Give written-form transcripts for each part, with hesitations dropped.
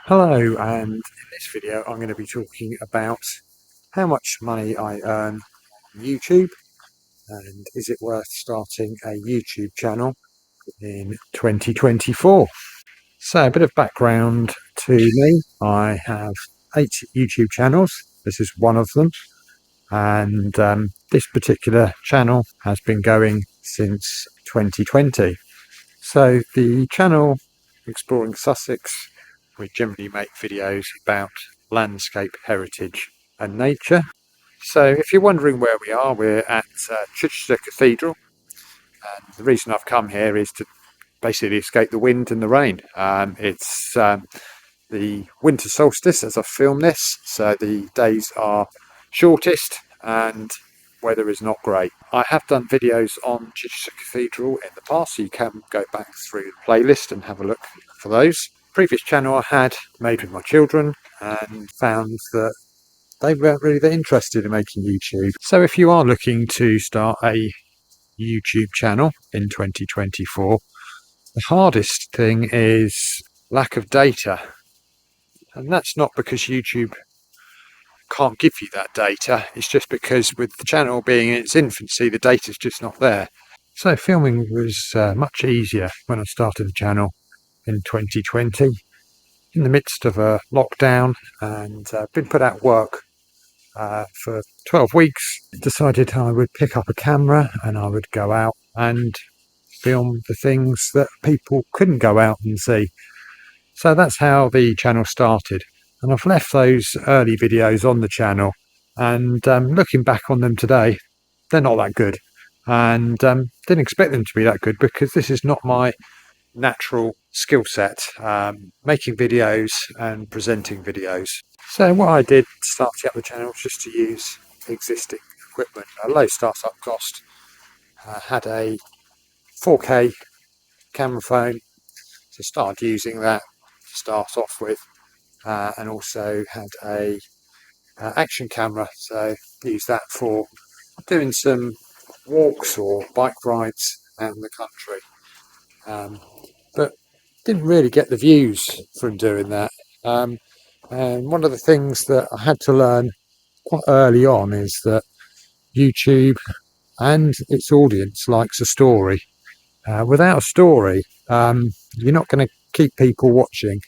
Hello, and in this video I'm going to be talking about how much money I earn on YouTube and is it worth starting a YouTube channel in 2024. So a bit of background to me. I have 8 YouTube channels. This is one of them, and this particular channel has been going since 2020. So the channel Exploring Sussex, we generally make videos about landscape, heritage and nature. So if you're wondering where we are, we're at Chichester Cathedral, and the reason I've come here is to basically escape the wind and the rain. It's the winter solstice as I film this, so the days are shortest and weather is not great. I have done videos on Chichester Cathedral in the past, so you can go back through the playlist and have a look for those. Previous channel I had made with my children and found that they weren't really that interested in making YouTube. So if you are looking to start a YouTube channel in 2024, the hardest thing is lack of data. And that's not because YouTube can't give you that data, it's just because with the channel being in its infancy, the data's just not there. So filming was much easier when I started the channel in 2020, in the midst of a lockdown, and been put out of work for 12 weeks. Decided I would pick up a camera and I would go out and film the things that people couldn't go out and see. So that's how the channel started, and I've left those early videos on the channel, and looking back on them today, they're not that good, and didn't expect them to be that good because this is not my natural skill set, making videos and presenting videos. So what I did starting up the channel was just to use existing equipment, a low startup cost. I had a 4K camera phone, so started using that to start off with, and also had a action camera, so use that for doing some walks or bike rides out in the country, but didn't really get the views from doing that. And one of the things that I had to learn quite early on is that YouTube and its audience likes a story. Without a story, you're not going to keep people watching,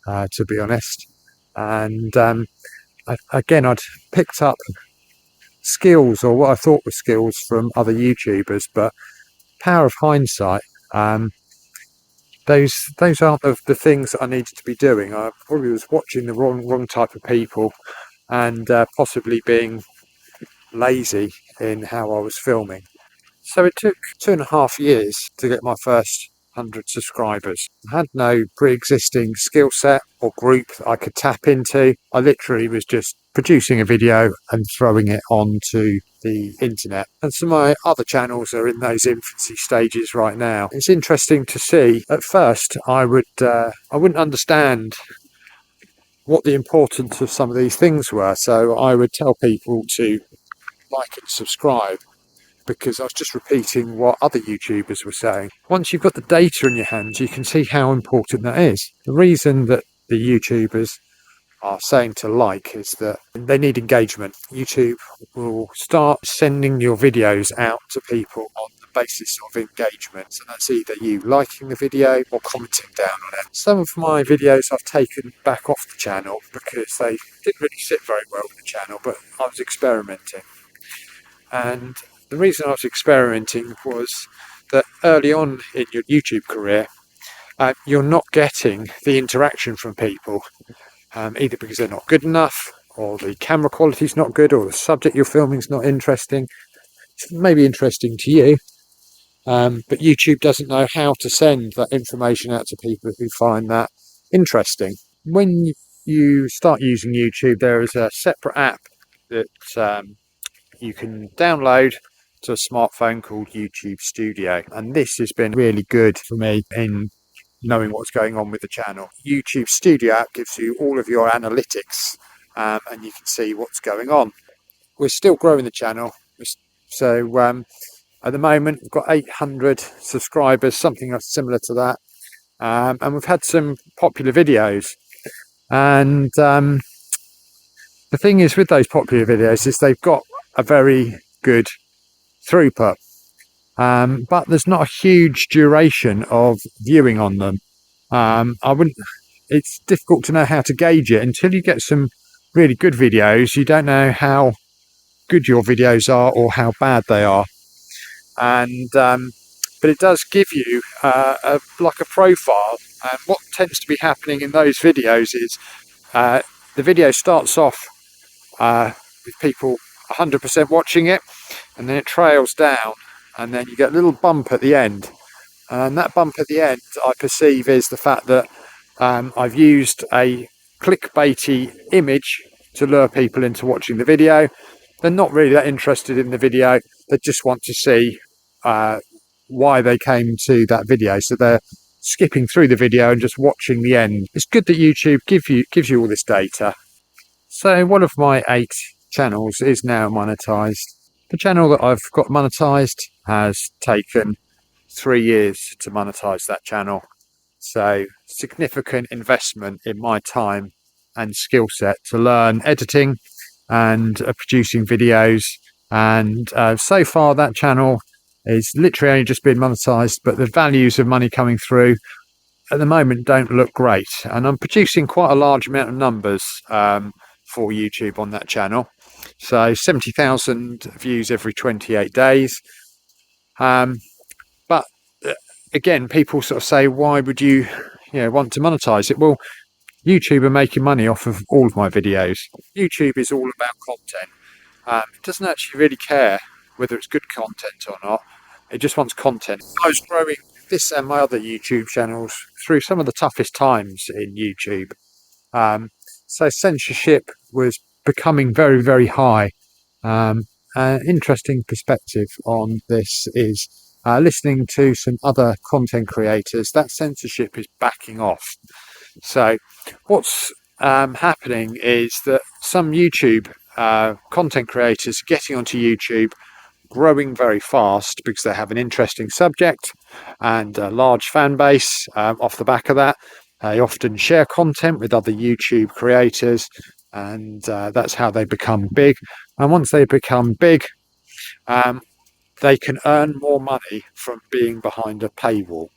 to be honest. And I'd picked up skills, or what I thought were skills, from other YouTubers, but power of hindsight, those aren't the things that I needed to be doing. I probably was watching the wrong type of people, and possibly being lazy in how I was filming. So it took 2.5 years to get my first 100 subscribers. I had no pre-existing skill set or group that I could tap into. I literally was just producing a video and throwing it onto the internet. And so my other channels are in those infancy stages right now. It's interesting to see. At first, I wouldn't understand what the importance of some of these things were. So I would tell people to like and subscribe, because I was just repeating what other YouTubers were saying. Once you've got the data in your hands, you can see how important that is. The reason that the YouTubers are saying to like is that they need engagement. YouTube will start sending your videos out to people on the basis of engagement. So that's either you liking the video or commenting down on it. Some of my videos I've taken back off the channel because they didn't really sit very well with the channel, but I was experimenting. And the reason I was experimenting was that early on in your YouTube career, you're not getting the interaction from people, either because they're not good enough, or the camera quality is not good, or the subject you're filming is not interesting. It's maybe interesting to you, but YouTube doesn't know how to send that information out to people who find that interesting. When you start using YouTube, there is a separate app that you can download to a smartphone called YouTube Studio, and this has been really good for me in knowing what's going on with the channel. YouTube Studio app gives you all of your analytics, and you can see what's going on. We're still growing the channel, so at the moment we've got 800 subscribers, something similar to that, and we've had some popular videos. And the thing is with those popular videos is they've got a very good throughput, but there's not a huge duration of viewing on them. I wouldn't. It's difficult to know how to gauge it until you get some really good videos. You don't know how good your videos are or how bad they are, and but it does give you like a profile. And what tends to be happening in those videos is the video starts off with people 100% watching it, and then it trails down, and then you get a little bump at the end. And that bump at the end, I perceive, is the fact that I've used a clickbaity image to lure people into watching the video. They're not really that interested in the video. They just want to see why they came to that video. So they're skipping through the video and just watching the end. It's good that YouTube gives you all this data. So one of my 8 channels is now monetized. The channel that I've got monetized has taken 3 years to monetize that channel. So significant investment in my time and skill set to learn editing and producing videos. And so far that channel is literally only just been monetized, but the values of money coming through at the moment don't look great. And I'm producing quite a large amount of numbers for YouTube on that channel. So 70,000 views every 28 days. But again, people sort of say, why would you want to monetize it? Well, YouTube are making money off of all of my videos. YouTube is all about content. It doesn't actually really care whether it's good content or not. It just wants content. I was growing this and my other YouTube channels through some of the toughest times in YouTube. So censorship was becoming very, very high. An interesting perspective on this is listening to some other content creators. That censorship is backing off. So what's happening is that some YouTube content creators getting onto YouTube, growing very fast because they have an interesting subject and a large fan base off the back of that. They often share content with other YouTube creators, and that's how they become big. And once they become big, they can earn more money from being behind a paywall.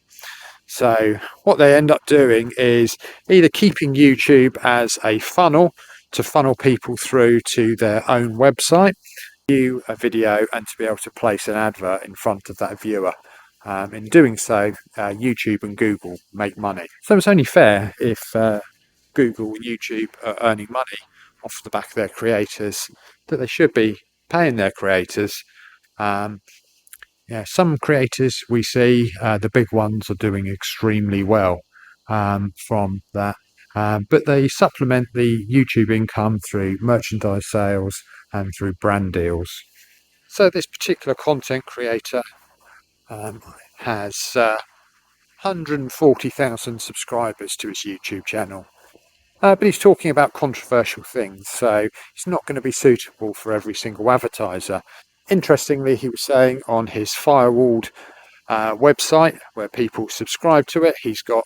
So what they end up doing is either keeping YouTube as a funnel to funnel people through to their own website, view a video, and to be able to place an advert in front of that viewer. In doing so, YouTube and Google make money. So it's only fair if Google and YouTube are earning money off the back of their creators, that they should be paying their creators. Some creators we see, the big ones, are doing extremely well from that. But they supplement the YouTube income through merchandise sales and through brand deals. So this particular content creator has 140,000 subscribers to his YouTube channel. But he's talking about controversial things, so it's not going to be suitable for every single advertiser. Interestingly, he was saying on his firewalled website where people subscribe to it, he's got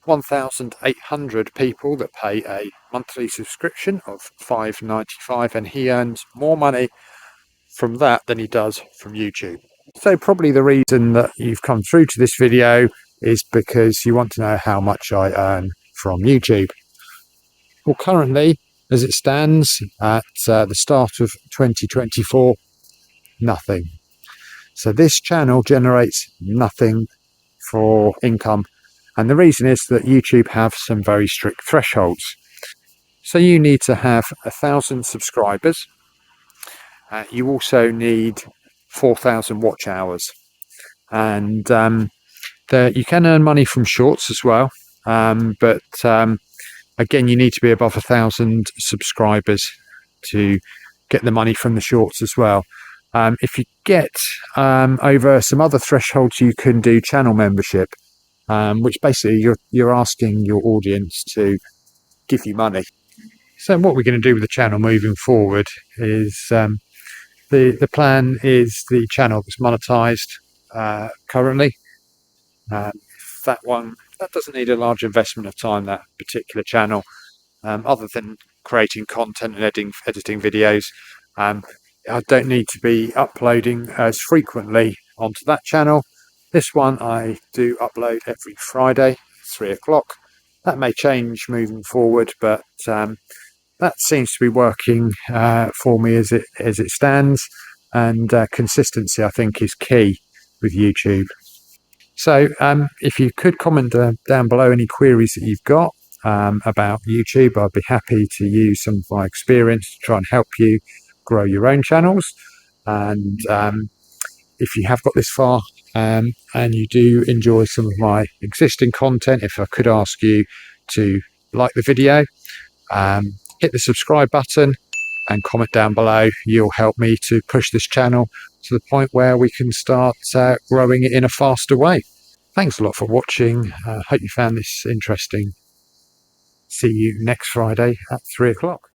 1,800 people that pay a monthly subscription of $5.95, and he earns more money from that than he does from YouTube. So probably the reason that you've come through to this video is because you want to know how much I earn from YouTube. Well, currently, as it stands at the start of 2024, nothing. So this channel generates nothing for income. And the reason is that YouTube have some very strict thresholds. So you need to have 1,000 subscribers. You also need 4,000 watch hours. And you can earn money from shorts as well. But again, you need to be above 1,000 subscribers to get the money from the shorts as well. If you get over some other thresholds, you can do channel membership, which basically you're asking your audience to give you money. So what we're going to do with the channel moving forward is the plan is the channel that's monetized currently. That doesn't need a large investment of time, that particular channel. other than creating content and editing videos. I don't need to be uploading as frequently onto that channel. This one I do upload every Friday, 3 o'clock. That may change moving forward, but that seems to be working for me as it stands. And consistency, I think, is key with YouTube. So if you could comment down below any queries that you've got about YouTube, I'd be happy to use some of my experience to try and help you grow your own channels. And if you have got this far and you do enjoy some of my existing content, if I could ask you to like the video, hit the subscribe button and comment down below. You'll help me to push this channel to the point where we can start growing it in a faster way. Thanks a lot for watching. Hope you found this interesting. See you next Friday at 3 o'clock.